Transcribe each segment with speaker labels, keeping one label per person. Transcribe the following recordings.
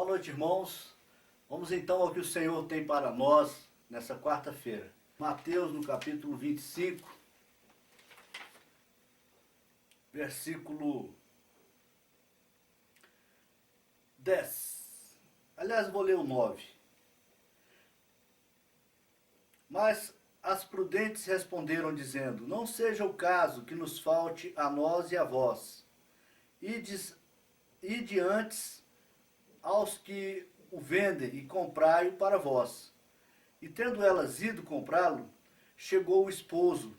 Speaker 1: noite, irmãos. Vamos então ao que o Senhor tem para nós nessa quarta-feira. Mateus, no capítulo 25, versículo 10. Aliás, vou ler o 9. Mas as prudentes responderam, dizendo: não seja o caso que nos falte a nós e a vós. Ide antes aos que o vendem e comprai-o para vós. E tendo elas ido comprá-lo, chegou o esposo,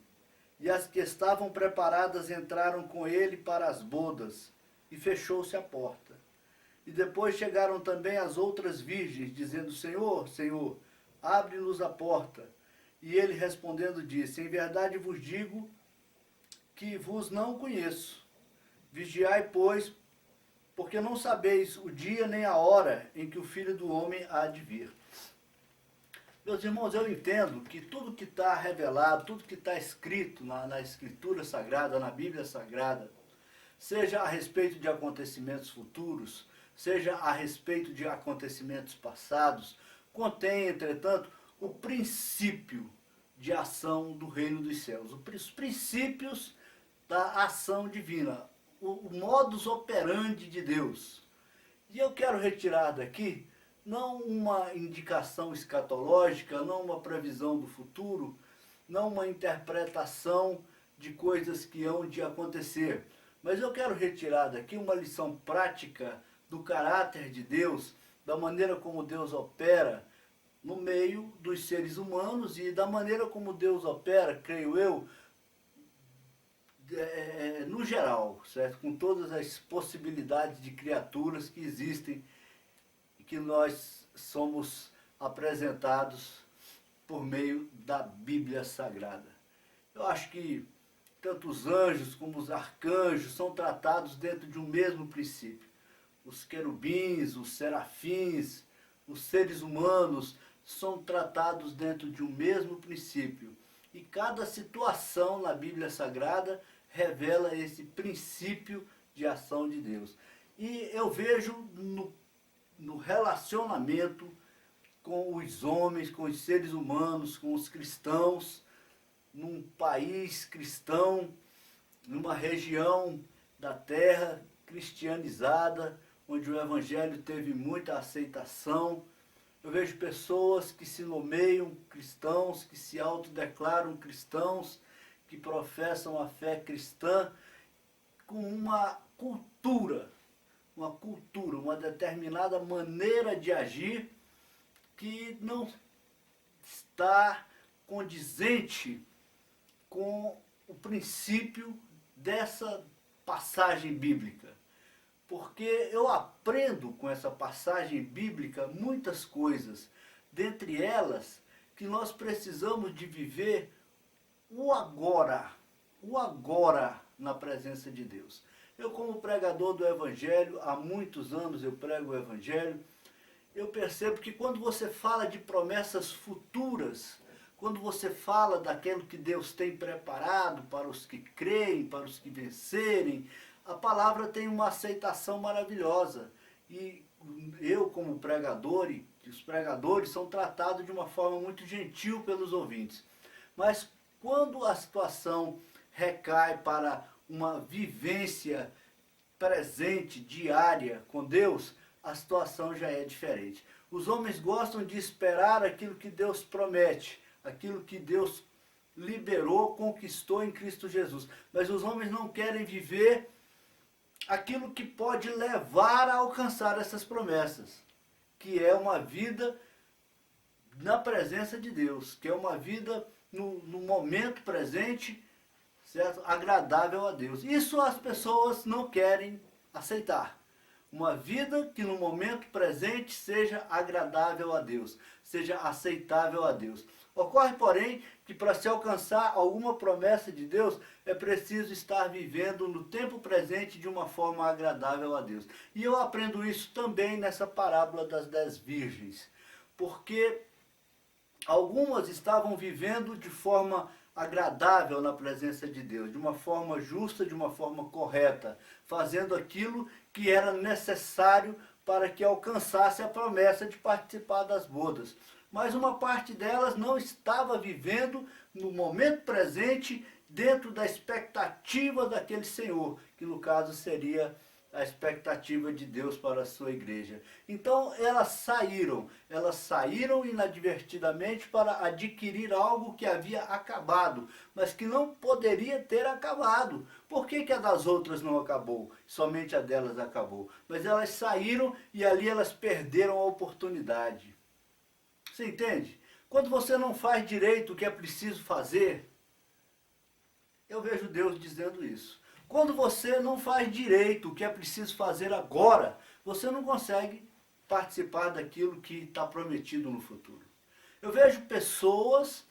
Speaker 1: e as que estavam preparadas entraram com ele para as bodas, e fechou-se a porta. E depois chegaram também as outras virgens, dizendo: Senhor, Senhor, abre-nos a porta. E ele respondendo disse: em verdade vos digo que vos não conheço. Vigiai, pois, porque não sabeis o dia nem a hora em que o Filho do Homem há de vir. Meus irmãos, eu entendo que tudo que está revelado, tudo que está escrito na Escritura Sagrada, na Bíblia Sagrada, seja a respeito de acontecimentos futuros, seja a respeito de acontecimentos passados, contém, entretanto, o princípio de ação do reino dos céus, os princípios da ação divina, o modus operandi de Deus. E eu quero retirar daqui não uma indicação escatológica, não uma previsão do futuro, não uma interpretação de coisas que hão de acontecer, mas eu quero retirar daqui uma lição prática do caráter de Deus, da maneira como Deus opera no meio dos seres humanos e da maneira como Deus opera, creio eu, no geral, certo? Com todas as possibilidades de criaturas que existem e que nós somos apresentados por meio da Bíblia Sagrada. Eu acho que tanto os anjos como os arcanjos são tratados dentro de um mesmo princípio. Os querubins, os serafins, os seres humanos são tratados dentro de um mesmo princípio. E cada situação na Bíblia Sagrada revela esse princípio de ação de Deus. E eu vejo no relacionamento com os homens, com os seres humanos, com os cristãos, num país cristão, numa região da terra cristianizada, onde o Evangelho teve muita aceitação. Eu vejo pessoas que se nomeiam cristãos, que se autodeclaram cristãos, que professam a fé cristã, com uma cultura, uma determinada maneira de agir que não está condizente com o princípio dessa passagem bíblica. Porque eu aprendo com essa passagem bíblica muitas coisas, dentre elas que nós precisamos de viver o agora na presença de Deus. Eu, como pregador do Evangelho, há muitos anos eu prego o Evangelho, eu percebo que quando você fala de promessas futuras, quando você fala daquilo que Deus tem preparado para os que creem, para os que vencerem, a palavra tem uma aceitação maravilhosa. E eu, como pregador, e os pregadores são tratados de uma forma muito gentil pelos ouvintes. Mas quando a situação recai para uma vivência presente, diária com Deus, a situação já é diferente. Os homens gostam de esperar aquilo que Deus promete, aquilo que Deus liberou, conquistou em Cristo Jesus. Mas os homens não querem viver aquilo que pode levar a alcançar essas promessas, que é uma vida na presença de Deus, que é uma vida no momento presente, certo? Agradável a Deus. Isso as pessoas não querem aceitar. Uma vida que no momento presente seja agradável a Deus, seja aceitável a Deus. Ocorre, porém, que para se alcançar alguma promessa de Deus, é preciso estar vivendo no tempo presente de uma forma agradável a Deus. E eu aprendo isso também nessa parábola das 10 virgens, porque algumas estavam vivendo de forma agradável na presença de Deus, de uma forma justa, de uma forma correta, fazendo aquilo que era necessário para que alcançasse a promessa de participar das bodas. Mas uma parte delas não estava vivendo no momento presente dentro da expectativa daquele Senhor, que no caso seria a expectativa de Deus para a sua igreja. Então elas saíram inadvertidamente para adquirir algo que havia acabado, mas que não poderia ter acabado. Por que que a das outras não acabou? Somente a delas acabou. Mas elas saíram e ali elas perderam a oportunidade. Você entende? Quando você não faz direito o que é preciso fazer, eu vejo Deus dizendo isso. Quando você não faz direito o que é preciso fazer agora, você não consegue participar daquilo que está prometido no futuro. Eu vejo pessoas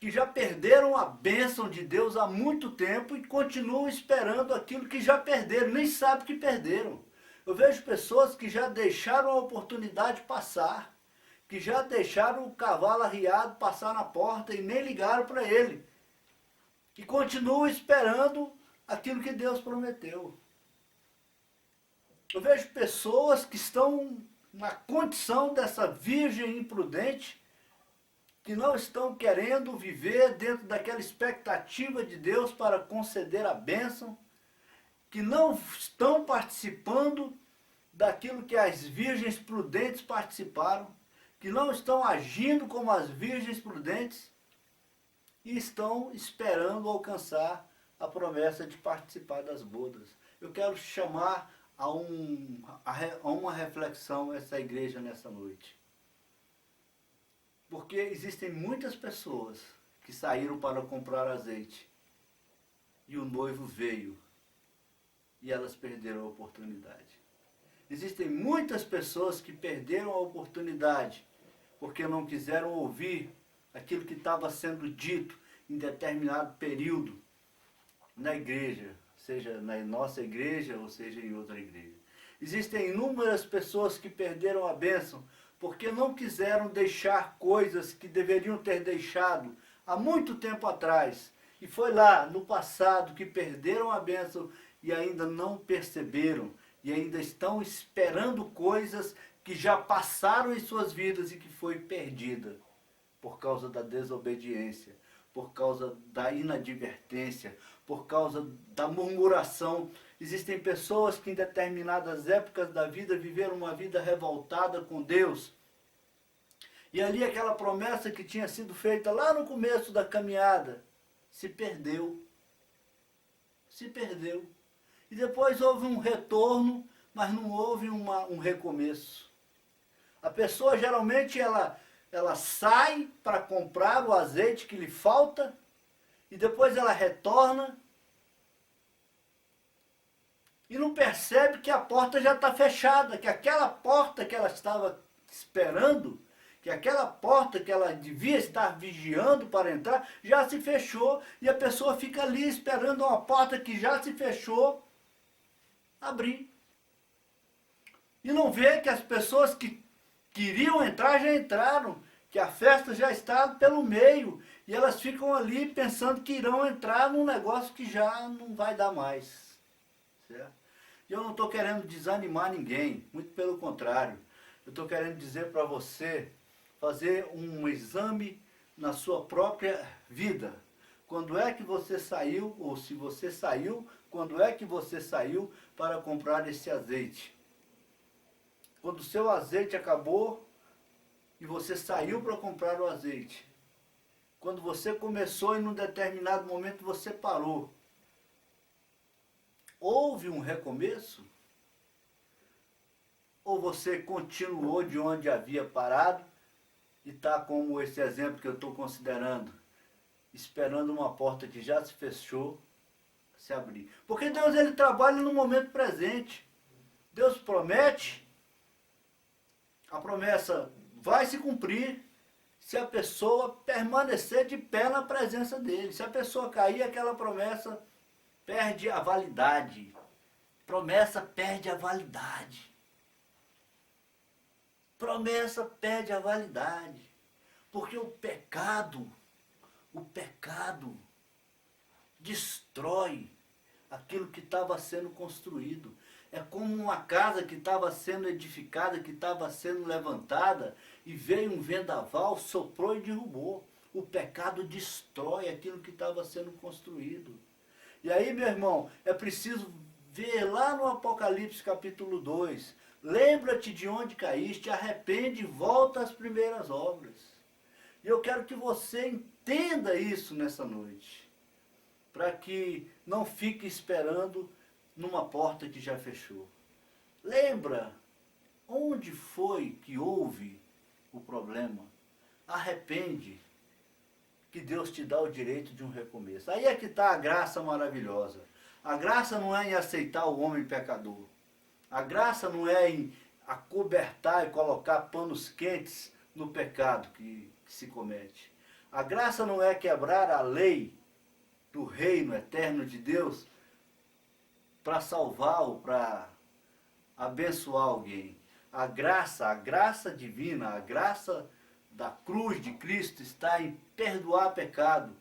Speaker 1: que já perderam a bênção de Deus há muito tempo e continuam esperando aquilo que já perderam, nem sabem que perderam. Eu vejo pessoas que já deixaram a oportunidade passar, que já deixaram o cavalo arriado passar na porta e nem ligaram para ele. E continuam esperando aquilo que Deus prometeu. Eu vejo pessoas que estão na condição dessa virgem imprudente, que não estão querendo viver dentro daquela expectativa de Deus para conceder a bênção, que não estão participando daquilo que as virgens prudentes participaram, que não estão agindo como as virgens prudentes e estão esperando alcançar a promessa de participar das bodas. Eu quero chamar a uma reflexão essa igreja nessa noite. Porque existem muitas pessoas que saíram para comprar azeite e o noivo veio e elas perderam a oportunidade. Existem muitas pessoas que perderam a oportunidade porque não quiseram ouvir aquilo que estava sendo dito em determinado período na igreja, seja na nossa igreja ou seja em outra igreja. Existem inúmeras pessoas que perderam a bênção porque não quiseram deixar coisas que deveriam ter deixado há muito tempo atrás. E foi lá, no passado, que perderam a bênção e ainda não perceberam. E ainda estão esperando coisas que já passaram em suas vidas e que foi perdida por causa da desobediência, por causa da inadvertência, por causa da murmuração. Existem pessoas que em determinadas épocas da vida viveram uma vida revoltada com Deus. E ali aquela promessa que tinha sido feita lá no começo da caminhada se perdeu. Se perdeu. E depois houve um retorno, mas não houve um recomeço. A pessoa geralmente ela sai para comprar o azeite que lhe falta e depois ela retorna e não percebe que a porta já está fechada, que aquela porta que ela estava esperando, que aquela porta que ela devia estar vigiando para entrar, já se fechou e a pessoa fica ali esperando uma porta que já se fechou abrir. E não vê que as pessoas que queriam entrar já entraram, que a festa já está pelo meio e elas ficam ali pensando que irão entrar num negócio que já não vai dar mais. Certo? E eu não estou querendo desanimar ninguém, muito pelo contrário. Eu estou querendo dizer para você fazer um exame na sua própria vida. Quando é que você saiu, ou se você saiu, quando é que você saiu para comprar esse azeite? Quando o seu azeite acabou e você saiu para comprar o azeite. Quando você começou e num determinado momento você parou. Houve um recomeço? Ou você continuou de onde havia parado e está como esse exemplo que eu estou considerando, esperando uma porta que já se fechou se abrir? Porque Deus ele trabalha no momento presente. Deus promete, a promessa vai se cumprir se a pessoa permanecer de pé na presença dele. Se a pessoa cair, aquela promessa perde a validade. Promessa perde a validade. Promessa perde a validade. Porque o pecado destrói aquilo que estava sendo construído. É como uma casa que estava sendo edificada, que estava sendo levantada, e veio um vendaval, soprou e derrubou. O pecado destrói aquilo que estava sendo construído. E aí, meu irmão, é preciso ver lá no Apocalipse capítulo 2. Lembra-te de onde caíste, arrepende e volta às primeiras obras. E eu quero que você entenda isso nessa noite, para que não fique esperando numa porta que já fechou. Lembra onde foi que houve o problema? Arrepende, que Deus te dá o direito de um recomeço. Aí é que está a graça maravilhosa. A graça não é em aceitar o homem pecador. A graça não é em acobertar e colocar panos quentes no pecado que se comete. A graça não é quebrar a lei do reino eterno de Deus para salvar ou para abençoar alguém. A graça divina, a graça da cruz de Cristo está em perdoar pecado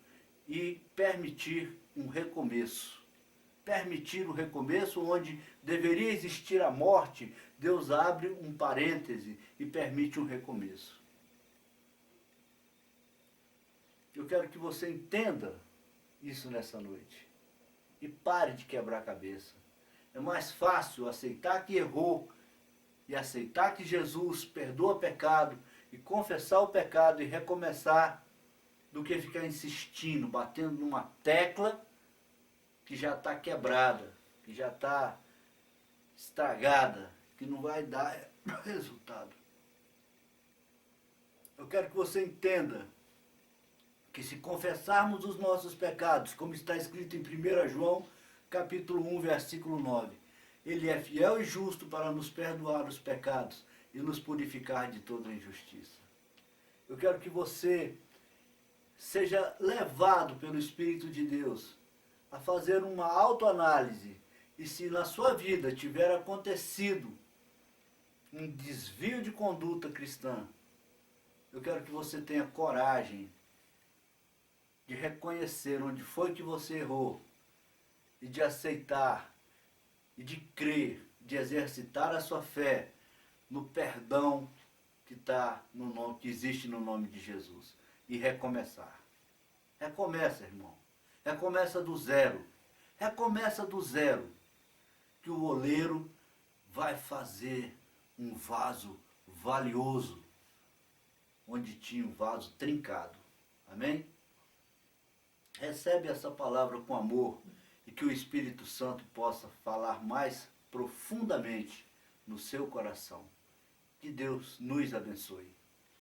Speaker 1: e permitir um recomeço. Permitir o recomeço onde deveria existir a morte, Deus abre um parêntese e permite um recomeço. Eu quero que você entenda isso nessa noite e pare de quebrar a cabeça. É mais fácil aceitar que errou e aceitar que Jesus perdoa pecado e confessar o pecado e recomeçar do que ficar insistindo, batendo numa tecla que já está quebrada, que já está estragada, que não vai dar resultado. Eu quero que você entenda que se confessarmos os nossos pecados, como está escrito em 1 João, capítulo 1, versículo 9, Ele é fiel e justo para nos perdoar os pecados e nos purificar de toda injustiça. Eu quero que você seja levado pelo Espírito de Deus a fazer uma autoanálise e se na sua vida tiver acontecido um desvio de conduta cristã, eu quero que você tenha coragem de reconhecer onde foi que você errou e de aceitar e de crer, de exercitar a sua fé no perdão que existe no nome de Jesus e recomeçar. Recomeça, irmão. Recomeça do zero. Recomeça do zero, que o oleiro vai fazer um vaso valioso onde tinha um vaso trincado. Amém? Recebe essa palavra com amor e que o Espírito Santo possa falar mais profundamente no seu coração. Que Deus nos abençoe.